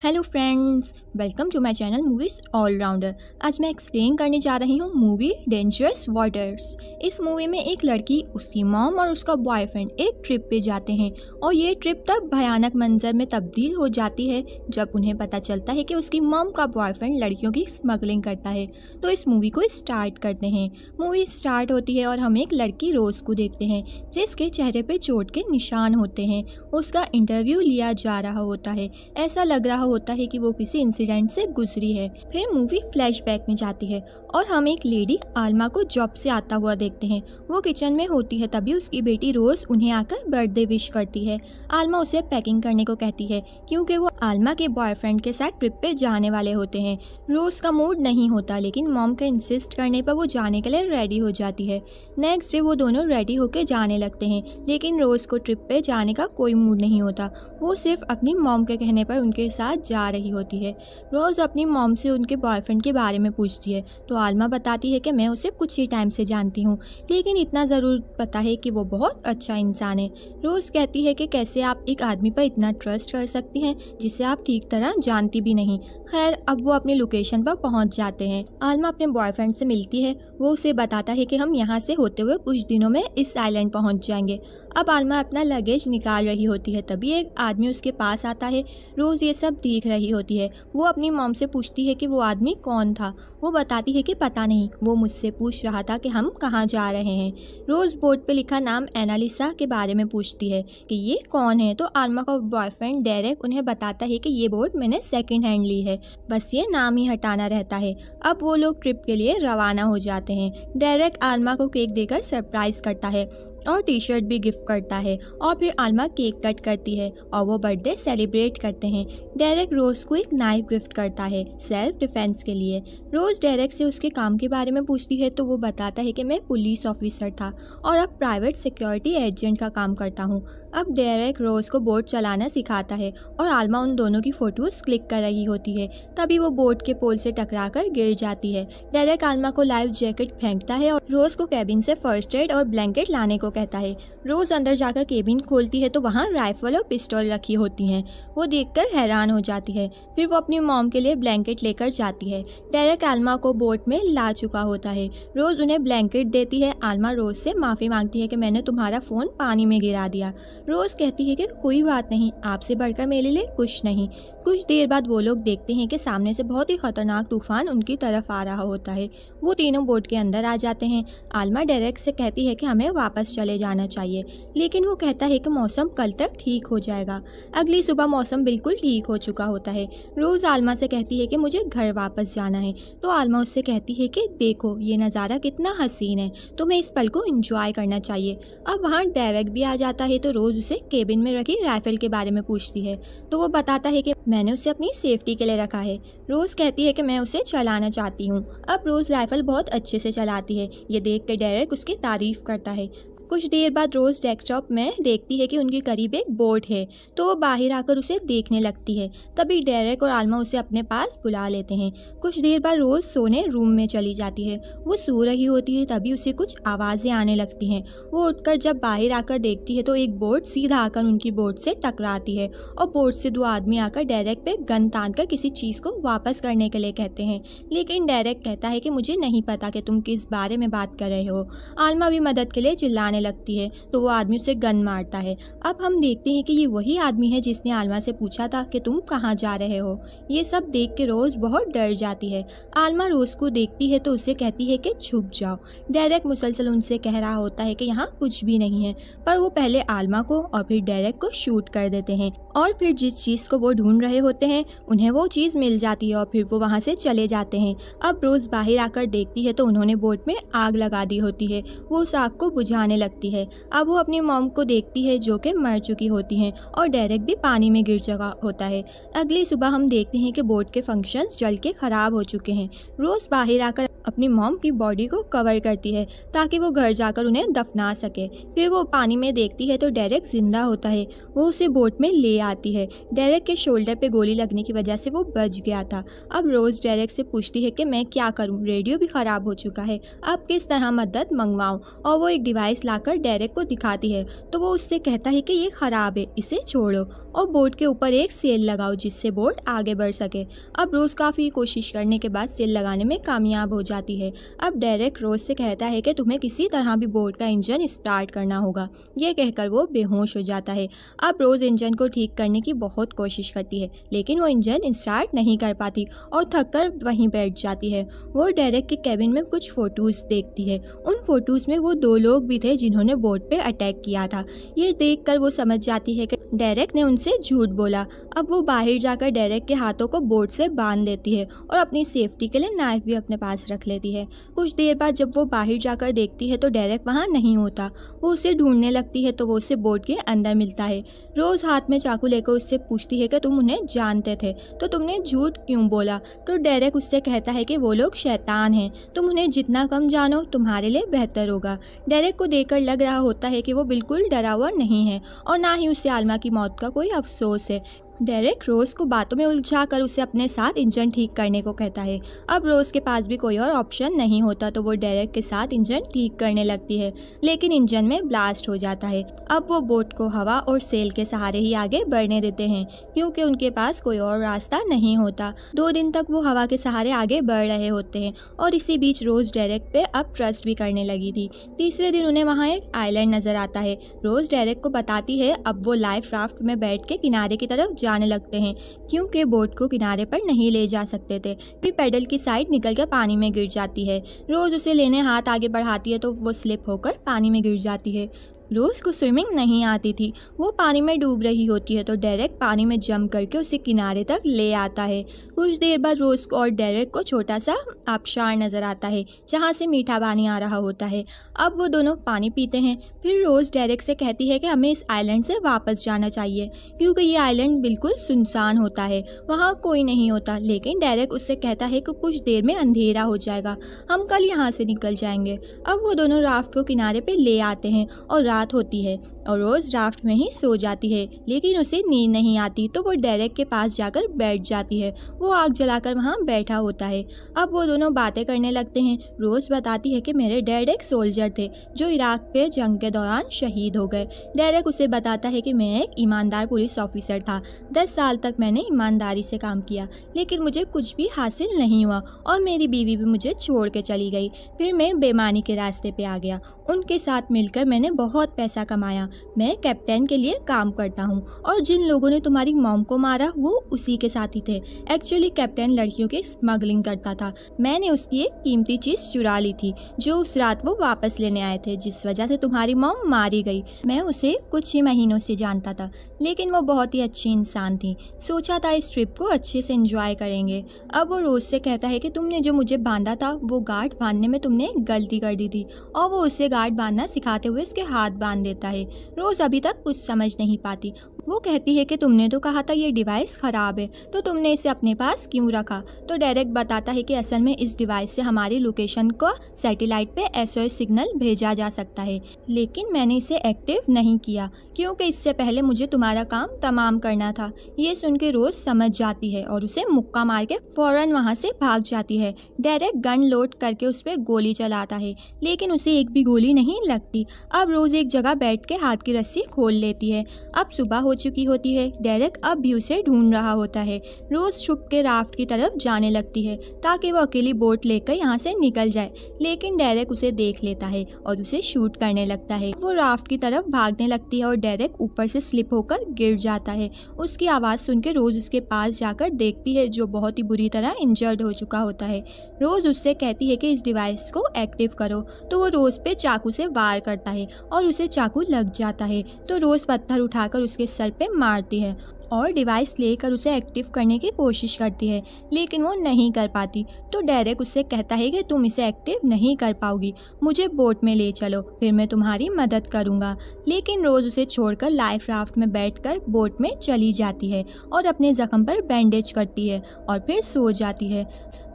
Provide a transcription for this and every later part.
Hello friends, welcome to my channel Movies Allrounder. आज मैं explain करने जा रही हूँ मूवी डेंजरस वाटर्स। इस मूवी में एक लड़की, उसकी मॉम और उसका बॉयफ्रेंड एक ट्रिप पे जाते हैं और ये ट्रिप तब भयानक मंजर में तब्दील हो जाती है जब उन्हें पता चलता है कि उसकी मॉम का बॉयफ्रेंड लड़कियों की स्मगलिंग करता है। तो इस मूवी को स्टार्ट करते हैं। मूवी स्टार्ट होती है और हम एक लड़की रोज को देखते हैं जिसके चेहरे पे चोट के निशान होते हैं। उसका इंटरव्यू लिया जा रहा होता है। ऐसा लग रहा होता है कि वो किसी इंसिडेंट से गुजरी है। फिर मूवी फ्लैशबैक में जाती है और हम एक लेडी आलमा को जॉब से आता हुआ देखते हैं। वो किचन में होती है, तभी उसकी बेटी रोज उन्हें आकर बर्थडे विश करती है। आलमा उसे पैकिंग करने को कहती है क्योंकि वो आलमा के बॉयफ्रेंड के साथ ट्रिप पे जाने वाले होते हैं। रोज का मूड नहीं होता, लेकिन मॉम के इंसिस्ट करने पर वो जाने के लिए रेडी हो जाती है। नेक्स्ट डे वो दोनों रेडी होकर जाने लगते हैं, लेकिन रोज को ट्रिप पे जाने का कोई मूड नहीं होता। वो सिर्फ अपनी मॉम के कहने पर उनके साथ जा रही होती है। रोज अपनी मॉम से उनके बॉयफ्रेंड के बारे में पूछती है तो आलमा बताती है कि मैं उसे कुछ ही टाइम से जानती हूँ, लेकिन इतना ज़रूर पता है कि वो बहुत अच्छा इंसान है। रोज कहती है कि कैसे आप एक आदमी पर इतना ट्रस्ट कर सकती हैं जिसे आप ठीक तरह जानती भी नहीं। खैर, अब वो अपनी लोकेशन पर पहुंच जाते हैं। आलमा अपने बॉयफ्रेंड से मिलती है। वो उसे बताता है कि हम यहाँ से होते हुए कुछ दिनों में इस आइलैंड पहुंच जाएंगे। अब आलमा अपना लगेज निकाल रही होती है, तभी एक आदमी उसके पास आता है। रोज ये सब देख रही होती है। वो अपनी मॉम से पूछती है कि वो आदमी कौन था। वो बताती है कि पता नहीं, वो मुझसे पूछ रहा था कि हम कहाँ जा रहे हैं। रोज बोर्ड पे लिखा नाम एनालिसा के बारे में पूछती है कि ये कौन है, तो आलमा का बॉयफ्रेंड डेरेक उन्हें बताता है कि ये बोर्ड मैंने सेकंड हैंड ली है, बस ये नाम ही हटाना रहता है। अब वो लोग ट्रिप के लिए रवाना हो जाते हैं। डेरेक आलमा को केक देकर सरप्राइज करता है और टी शर्ट भी गिफ्ट करता है और फिर आलमा केक कट करती है और वो बर्थडे सेलिब्रेट करते हैं। डेरेक रोज को एक नाइफ गिफ्ट करता है सेल्फ डिफेंस के लिए। रोज डेरेक से उसके काम के बारे में पूछती है तो वो बताता है कि मैं पुलिस ऑफिसर था और अब प्राइवेट सिक्योरिटी एजेंट का काम करता हूँ। अब डेरेक रोज को बोट चलाना सिखाता है और आलमा उन दोनों की फोटोज क्लिक कर रही होती है, तभी वो बोट के पोल से टकराकर गिर जाती है। डेरेक आलमा को लाइफ जैकेट फेंकता है और रोज को कैबिन से फर्स्ट एड और ब्लैंकेट लाने को कहता है। रोज अंदर जाकर केबिन खोलती है तो वहाँ राइफल और पिस्टल रखी होती हैं। वो देखकर हैरान हो जाती है। फिर वो अपनी मॉम के लिए ब्लैंकेट लेकर जाती है। डेरेक आलमा को बोट में ला चुका होता है। रोज उन्हें ब्लैंकेट देती है। आलमा रोज से माफ़ी मांगती है कि मैंने तुम्हारा फ़ोन पानी में गिरा दिया। रोज कहती है कि कोई बात नहीं, आपसे बढ़कर मेरे लिए कुछ नहीं। कुछ देर बाद वो लोग देखते हैं कि सामने से बहुत ही खतरनाक तूफान उनकी तरफ आ रहा होता है। वो तीनों बोट के अंदर आ जाते हैं। आलमा डेरेक से कहती है कि हमें वापस चले जाना चाहिए, लेकिन वो कहता है कि मौसम कल तक ठीक हो जाएगा। अगली सुबह मौसम बिल्कुल ठीक हो चुका होता है। रोज आलमा से कहती है कि मुझे घर वापस जाना है, तो आलमा उससे कहती है कि देखो ये नज़ारा कितना हसीन है, तुम्हें इस पल को एंजॉय करना चाहिए। अब वहाँ डेरेक भी आ जाता है तो रोज उसे केबिन में रखी राइफल के बारे में पूछती है तो वो बताता है कि मैंने उसे अपनी सेफ्टी के लिए रखा है। रोज कहती है कि मैं उसे चलाना चाहती हूँ। अब रोज राइफल बहुत अच्छे से चलाती है। ये देख कर डेरेक उसकी तारीफ करता है। कुछ देर बाद रोज डेस्कटॉप में देखती है कि उनके करीब एक बोर्ड है, तो वो बाहर आकर उसे देखने लगती है। तभी डेरेक और आलमा उसे अपने पास बुला लेते हैं। कुछ देर बाद रोज सोने रूम में चली जाती है। वो सो रही होती है, तभी उसे कुछ आवाज़ें आने लगती हैं। वो उठकर जब बाहर आकर देखती है तो एक बोर्ड सीधा आकर उनकी बोर्ड से टकराती है और बोर्ड से दो आदमी आकर डेरेक पे गन तान कर किसी चीज़ को वापस करने के लिए कहते हैं, लेकिन डेरेक कहता है कि मुझे नहीं पता कि तुम किस बारे में बात कर रहे हो। आलमा भी मदद के लिए चिल्लाने लगती है तो वो आदमी उसे गन मारता है। अब हम देखते हैं कि ये वही आदमी है जिसने आलमा से पूछा था कि तुम कहाँ जा रहे हो। ये सब देख के रोज बहुत डर जाती है। आलमा रोज को देखती है तो उसे कहती है कि छुप जाओ। डेरेक मुसलसल उनसे कह रहा होता है कि यहाँ कुछ भी नहीं है, पर वो पहले आलमा को और फिर डेरेक को शूट कर देते हैं और फिर जिस चीज़ को वो ढूंढ रहे होते हैं उन्हें वो चीज़ मिल जाती है और फिर वो वहाँ से चले जाते हैं। अब रोज बाहर आकर देखती है तो उन्होंने बोट में आग लगा दी होती है। वो उस आग को बुझाने लगती है। अब वो अपनी मॉम को देखती है जो कि मर चुकी होती हैं और डेरेक भी पानी में गिर चुका होता है। अगली सुबह हम देखते हैं कि बोट के फंक्शंस जल के ख़राब हो चुके हैं। रोज बाहर आकर अपनी मॉम की बॉडी को कवर करती है ताकि वो घर जाकर उन्हें दफना सके। फिर वो पानी में देखती है तो डेरेक जिंदा होता है। वो उसे बोट में ले आती है। डेरेक के शोल्डर पे गोली लगने की वजह से वो बच गया था। अब रोज डेरेक से पूछती है कि मैं क्या करूं, रेडियो भी खराब हो चुका है, अब किस तरह मदद मंगवाऊं। और वो एक डिवाइस लाकर डेरेक को दिखाती है तो वो उससे कहता है कि ये खराब है, इसे छोड़ो और बोट के ऊपर एक सेल लगाओ जिससे बोट आगे बढ़ सके। अब रोज काफ़ी कोशिश करने के बाद सेल लगाने में कामयाब हो जाती है। अब डेरेक रोज से कहता है कि तुम्हें किसी तरह भी बोट का इंजन स्टार्ट करना होगा। ये कहकर वो बेहोश हो जाता है। अब रोज इंजन को ठीक करने की बहुत कोशिश करती है लेकिन वो इंजन स्टार्ट नहीं कर पाती और थककर वहीं बैठ जाती है। वो डेरेक के कैबिन में कुछ फोटोज देखती है। उन फोटोज में वो 2 लोग भी थे जिन्होंने बोट पे अटैक किया था। ये देखकर वो समझ जाती है कि डेरेक ने उनसे झूठ बोला। अब वो बाहर जाकर डेरेक के हाथों को बोट से बांध लेती है और अपनी सेफ्टी के लिए नाइफ भी अपने पास रख लेती है। कुछ देर बाद जब वो बाहर जाकर देखती है तो डेरेक वहाँ नहीं होता। वो उसे ढूंढने लगती है तो वो उसे बोट के अंदर मिलता है। रोज हाथ में चाकू लेकर उससे पूछती है कि तुम उन्हें जानते थे तो तुमने झूठ क्यों बोला। तो डेरेक उससे कहता है कि वो लोग शैतान हैं, तुम उन्हें जितना कम जानो तुम्हारे लिए बेहतर होगा। डेरेक को देखकर लग रहा होता है कि वो बिल्कुल डरा हुआ नहीं है और ना ही उसे आलमा की मौत का कोई अफसोस है। डेरेक रोज को बातों में उलझाकर उसे अपने साथ इंजन ठीक करने को कहता है। अब रोज के पास भी कोई और ऑप्शन नहीं होता तो वो डेरेक के साथ इंजन ठीक करने लगती है लेकिन इंजन में ब्लास्ट हो जाता है। अब वो बोट को हवा और सेल के सहारे ही आगे बढ़ने देते हैं क्योंकि उनके पास कोई और रास्ता नहीं होता। 2 दिन तक वो हवा के सहारे आगे बढ़ रहे होते हैं और इसी बीच रोज डेरेक पे अब ट्रस्ट भी करने लगी थी। तीसरे दिन उन्हें वहाँ एक आइलैंड नजर आता है। रोज डेरेक को बताती है अब वो लाइफ राफ्ट में बैठ के किनारे की तरफ जाने लगते हैं क्योंकि बोट को किनारे पर नहीं ले जा सकते थे। फिर पैडल की साइड निकल कर पानी में गिर जाती है। रोज उसे लेने हाथ आगे बढ़ाती है तो वो स्लिप होकर पानी में गिर जाती है। रोज को स्विमिंग नहीं आती थी। वो पानी में डूब रही होती है तो डेरेक पानी में जंप करके उसे किनारे तक ले आता है। कुछ देर बाद रोज को और डेरेक को छोटा सा आबशार नजर आता है जहाँ से मीठा पानी आ रहा होता है। अब वो दोनों पानी पीते हैं। फिर रोज डेरेक से कहती है कि हमें इस आइलैंड से वापस जाना चाहिए क्योंकि ये आइलैंड बिल्कुल सुनसान होता है, वहाँ कोई नहीं होता। लेकिन डेरेक उससे कहता है कि कुछ देर में अंधेरा हो जाएगा, हम कल यहाँ से निकल जाएंगे। अब वो दोनों राफ्ट को किनारे पे ले आते हैं और रात होती है और रोज राफ्ट में ही सो जाती है लेकिन उसे नींद नहीं आती तो वो डेरेक के पास जाकर बैठ जाती है। वो आग जलाकर वहाँ बैठा होता है। अब वो दोनों बातें करने लगते हैं। रोज बताती है कि मेरे डैड एक सोल्जर थे जो इराक पे जंग के दौरान शहीद हो गए। डेरेक उसे बताता है कि मैं एक ईमानदार पुलिस ऑफिसर था। 10 साल तक मैंने ईमानदारी से काम किया लेकिन मुझे कुछ भी हासिल नहीं हुआ और मेरी बीवी भी मुझे छोड़ के चली गई। फिर मैं बेईमानी के रास्ते पे आ गया। उनके साथ मिलकर मैंने बहुत पैसा कमाया। मैं कैप्टन के लिए काम करता हूँ और जिन लोगों ने तुम्हारी मॉम को मारा वो उसी के साथ ही थे। एक्चुअली कैप्टन लड़कियों की स्मगलिंग करता था। मैंने उसकी एक कीमती चीज़ चुरा ली थी जो उस रात वो वापस लेने आए थे जिस वजह से तुम्हारी मॉम मारी गई। मैं उसे कुछ ही महीनों से जानता था लेकिन वो बहुत ही अच्छी इंसान थी। सोचा था इस ट्रिप को अच्छे से एंजॉय करेंगे। अब वो रोज से कहता है कि तुमने जो मुझे बांधा था वो गार्ड बांधने में तुमने गलती कर दी थी और वो उसे गार्ड बांधना सिखाते हुए उसके हाथ बांध देता है। रोज अभी तक कुछ समझ नहीं पाती। वो कहती है कि तुमने तो कहा था ये डिवाइस ख़राब है तो तुमने इसे अपने पास क्यों रखा। तो डायरेक्ट बताता है कि असल में इस डिवाइस से हमारी लोकेशन को सैटेलाइट पे SOS सिग्नल भेजा जा सकता है लेकिन मैंने इसे एक्टिव नहीं किया क्योंकि इससे पहले मुझे तुम्हारा काम तमाम करना था। ये सुन के रोज समझ जाती है और उसे मुक्का मार के फ़ौरन वहाँ से भाग जाती है। डायरेक्ट गन लोड करके उस पर गोली चलाता है लेकिन उसे एक भी गोली नहीं लगती। अब रोज एक जगह बैठ के हाथ की रस्सी खोल लेती है। अब सुबह हो चुकी होती है। डेरेक अब भी उसे ढूंढ रहा होता है। रोज छुप के राफ्ट की तरफ जाने लगती है ताकि वो अकेली बोट लेकर यहाँ से निकल जाए लेकिन डेरेक उसे देख लेता है और उसे शूट करने लगता है। वो राफ्ट की तरफ भागने लगती है और डेरेक ऊपर से स्लिप होकर गिर जाता है। उसकी आवाज़ सुन के रोज उसके पास जाकर देखती है जो बहुत ही बुरी तरह इंजर्ड हो चुका होता है। रोज उससे कहती है कि इस डिवाइस को एक्टिव करो तो वो रोज पे चाकू से वार करता है और उसे चाकू लग जाता है तो रोज पत्थर उठाकर उसके सर पे मारती है और डिवाइस लेकर उसे एक्टिव करने की कोशिश करती है, लेकिन वो नहीं कर पाती। तो डेरेक उससे कहता है कि तुम इसे एक्टिव नहीं कर पाओगी, मुझे बोट में ले चलो, फिर मैं तुम्हारी मदद करूँगा। लेकिन रोज़ उसे छोड़कर लाइफ राफ्ट में बैठकर बोट में चली जाती है और अपने ज़ख्म पर बैंडेज करती है और फिर सो जाती है।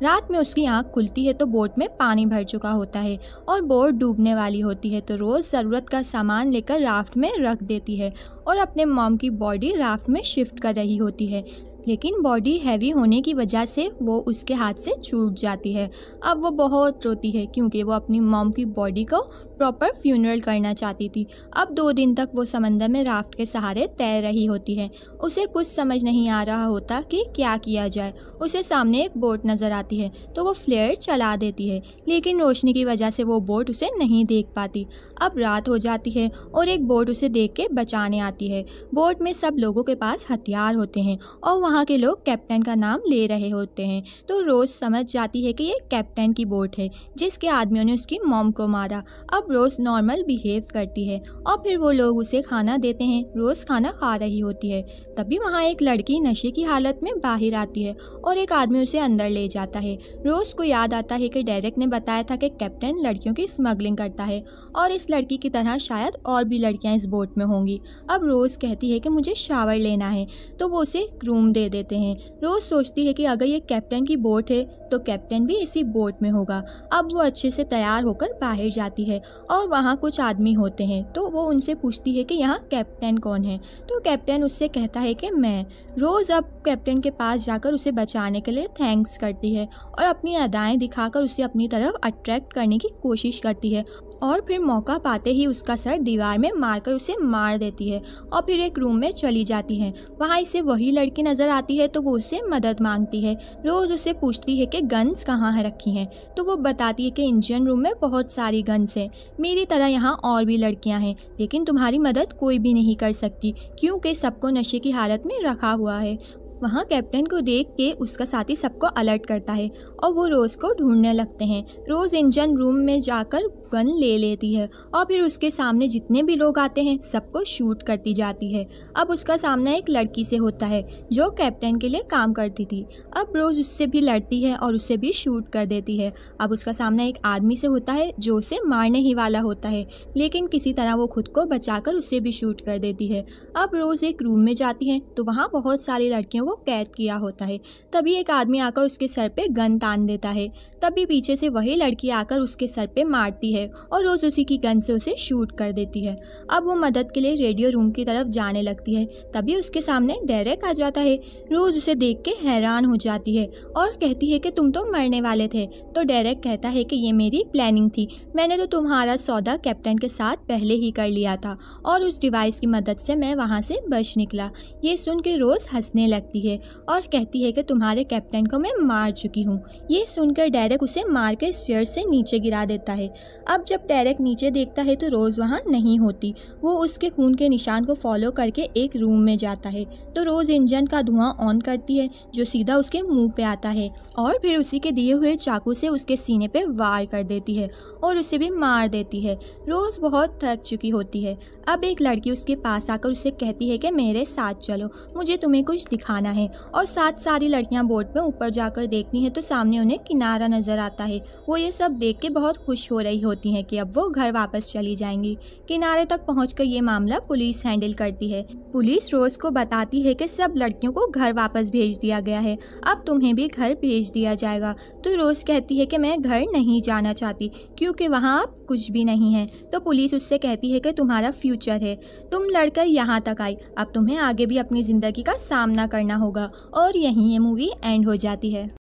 रात में उसकी आंख खुलती है तो बोट में पानी भर चुका होता है और बोट डूबने वाली होती है। तो रोज़ ज़रूरत का सामान लेकर राफ्ट में रख देती है और अपने मॉम की बॉडी राफ्ट में शिफ्ट कर रही होती है, लेकिन बॉडी हैवी होने की वजह से वो उसके हाथ से छूट जाती है। अब वो बहुत रोती है क्योंकि वो अपनी मॉम की बॉडी को प्रॉपर फ्यूनरल करना चाहती थी। अब 2 दिन तक वो समंदर में राफ्ट के सहारे तैर रही होती है। उसे कुछ समझ नहीं आ रहा होता कि क्या किया जाए। उसे सामने एक बोट नज़र आती है तो वो फ्लेयर चला देती है, लेकिन रोशनी की वजह से वो बोट उसे नहीं देख पाती। अब रात हो जाती है और एक बोट उसे देख के बचाने आती है। बोट में सब लोगों के पास हथियार होते हैं और वहाँ के लोग कैप्टन का नाम ले रहे होते हैं। तो रोज़ समझ जाती है कि ये कैप्टन की बोट है जिसके आदमियों ने उसकी मॉम को मारा। अब रोज़ नॉर्मल बिहेव करती है और फिर वो लोग उसे खाना देते हैं। रोज़ खाना खा रही होती है, तभी वहाँ एक लड़की नशे की हालत में बाहर आती है और एक आदमी उसे अंदर ले जाता है। रोज़ को याद आता है कि डेरेक ने बताया था कि कैप्टन लड़कियों की स्मगलिंग करता है और इस लड़की की तरह शायद और भी लड़कियां इस बोट में होंगी। अब रोज़ कहती है कि मुझे शावर लेना है तो वो उसे एक रूम दे देते हैं। रोज़ सोचती है कि अगर ये कैप्टन की बोट है तो कैप्टन भी इसी बोट में होगा। अब वो अच्छे से तैयार होकर बाहर जाती है और वहाँ कुछ आदमी होते हैं तो वो उनसे पूछती है कि यहाँ कैप्टन कौन है। तो कैप्टन उससे कहता है कि मैं। रोज़ अब कैप्टन के पास जाकर उसे बचाने के लिए थैंक्स करती है और अपनी अदाएं दिखाकर उसे अपनी तरफ अट्रैक्ट करने की कोशिश करती है और फिर मौका पाते ही उसका सर दीवार में मारकर उसे मार देती है और फिर एक रूम में चली जाती है। वहाँ इसे वही लड़की नज़र आती है तो वो उससे मदद मांगती है। रोज़ उससे पूछती है कि गन्स कहाँ है रखी हैं, तो वो बताती है कि इंजन रूम में बहुत सारी गन्स हैं, मेरी तरह यहाँ और भी लड़कियाँ हैं, लेकिन तुम्हारी मदद कोई भी नहीं कर सकती क्योंकि सबको नशे की हालत में रखा हुआ है। वहाँ कैप्टन को देख के उसका साथी सबको अलर्ट करता है और वो रोज़ को ढूंढने लगते हैं। रोज़ इंजन रूम में जाकर गन ले लेती है और फिर उसके सामने जितने भी लोग आते हैं सबको शूट करती जाती है। अब उसका सामना एक लड़की से होता है जो कैप्टन के लिए काम करती थी। अब रोज़ उससे भी लड़ती है और उससे भी शूट कर देती है। अब उसका सामना एक आदमी से होता है जो उसे मारने ही वाला होता है, लेकिन किसी तरह वो खुद को बचाकर उसे भी शूट कर देती है। अब रोज़ एक रूम में जाती है तो वहाँ बहुत सारी लड़कियों को कैद किया होता है। तभी एक आदमी आकर उसके सर पे गन तान देता है। तभी पीछे से वही लड़की आकर उसके सर पे मारती है और रोज़ उसी की गन से उसे शूट कर देती है। अब वो मदद के लिए रेडियो रूम की तरफ जाने लगती है। तभी उसके सामने डेरेक आ जाता है। रोज़ उसे देख के हैरान हो जाती है और कहती है कि तुम तो मरने वाले थे। तो डेरेक कहता है कि ये मेरी प्लानिंग थी, मैंने तो तुम्हारा सौदा कैप्टन के साथ पहले ही कर लिया था और उस डिवाइस की मदद से मैं वहाँ से बच निकला। ये सुन के रोज़ हंसने लगती है और कहती है कि तुम्हारे कैप्टन को मैं मार चुकी हूँ। ये सुनकर डेरेक उसे मार के स्टेयर से नीचे गिरा देता है। अब जब डेरेक नीचे देखता है तो रोज़ वहाँ नहीं होती। वो उसके खून के निशान को फॉलो करके एक रूम में जाता है तो रोज़ इंजन का धुआं ऑन करती है जो सीधा उसके मुंह पे आता है और फिर उसी के दिए हुए चाकू से उसके सीने पे वार कर देती है और उसे भी मार देती है। रोज़ बहुत थक चुकी होती है। अब एक लड़की उसके पास आकर उसे कहती है कि मेरे साथ चलो, मुझे तुम्हें कुछ दिखाना है। और सारी लड़कियां बोट में ऊपर जाकर देखती हैं तो सामने उन्हें किनारा नजर आता है। वो ये सब देख के बहुत खुश हो रही होती हैं कि अब वो घर वापस चली जाएंगी। किनारे तक पहुंचकर ये मामला पुलिस हैंडल करती है। पुलिस रोज़ को बताती है कि सब लड़कियों को घर वापस भेज दिया गया है, अब तुम्हें भी घर भेज दिया जाएगा। तो रोज़ कहती है कि मैं घर नहीं जाना चाहती क्योंकि वहाँ अब कुछ भी नहीं है। तो पुलिस उससे कहती है कि तुम्हारा फ्यूचर है, तुम लड़कर यहाँ तक आई, अब तुम्हें आगे भी अपनी ज़िंदगी का सामना करना होगा। और यहीं ये मूवी एंड हो जाती है।